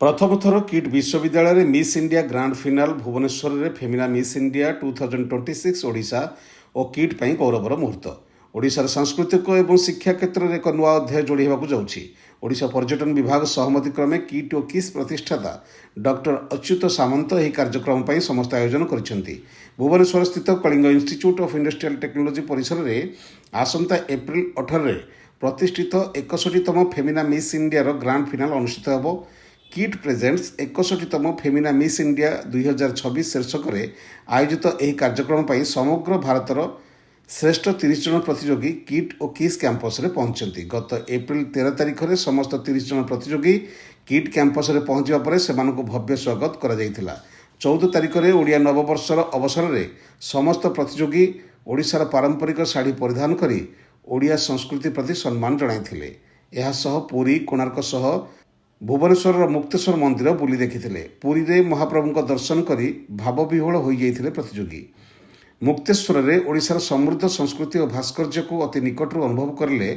प्रथम थर किट विश्वविद्यालय Miss India grand finale Bhubaneswar में फेमिना मिस इंडिया 2026 ओडिशा और किट पर गौरवर मुहूर्त। ओडिशार सांस्कृतिक और शिक्षा क्षेत्र में एक नुआ अध्याय जोड़ी होगा जाऊँगी। ओडिशा पर्यटन विभाग सहमति क्रमे किट और किस प्रतिष्ठाता डॉक्टर अच्युत सामंत यह कार्यक्रम पर समस्त आयोजन कर भुवनेश्वर स्थित Kalinga institute of industrial technology परिसर में आसंता एप्रिल 18 प्रतिष्ठित 61तम Femina Miss India grand finale अनुष्ठित होब। किट प्रेजेंट्स 61तम फेमिना मिस इंडिया 2026 शीर्षक आयोजित यह कार्यक्रम पर समग्र भारतर श्रेष्ठ 30 जन प्रतियोगी किट और किस कैंपस में पहुंचती। गत एप्रिल 13 तारिख में समस्त 30 जन प्रतियोगी किट कैंपस में पहुंचा पर से भव्य स्वागत कर 14 तारिख में ओडिया नववर्षर अवसर में समस्त प्रतियोगी ओडिशार पारंपरिक शाढ़ी परिधान कर ओडिया संस्कृति प्रति सम्मान जणाइथिले। एहासह पुरी कोणार्क सह भुवनेश्वर मुक्तेश्वर मंदिर बुली देखिथिले। पुरी रे महाप्रभु दर्शन करी भावविह्वल हो जाइथिले प्रतियोगी। मुक्तेश्वर में ओडिशार समृद्ध संस्कृति और भास्कर्य को अति निकटरू अनुभव करले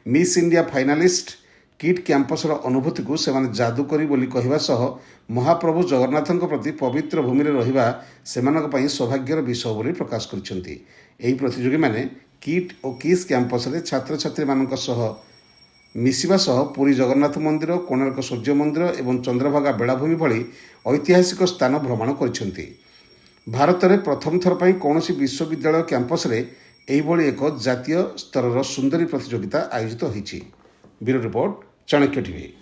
मिस इंडिया फाइनालिस्ट किट कैंपसर अनुभूति को सेमाने जादूकरी बोली कहवा सह महाप्रभु जगन्नाथों प्रति पवित्र भूमि में रहिबा सेमानक पई सौभाग्यर विषय बोली प्रकाश करिसेंती। एही प्रतियोगी माने किट और किस कैंपस रे छात्र छात्री मानक सह मिसिबा सह पुरी जगन्नाथ मंदिर, कोणार्क सूर्य मंदिर एवं चंद्रभागा बेलाभूमि भली ऐतिहासिक स्थान भ्रमण करिसेंती। भारत में प्रथम थर पर कौन विश्वविद्यालय कैंपस रे एहिभली एक जातीय स्तर सुंदरी प्रतियोगिता आयोजित होईछि। Bureau report, Chanakya TV.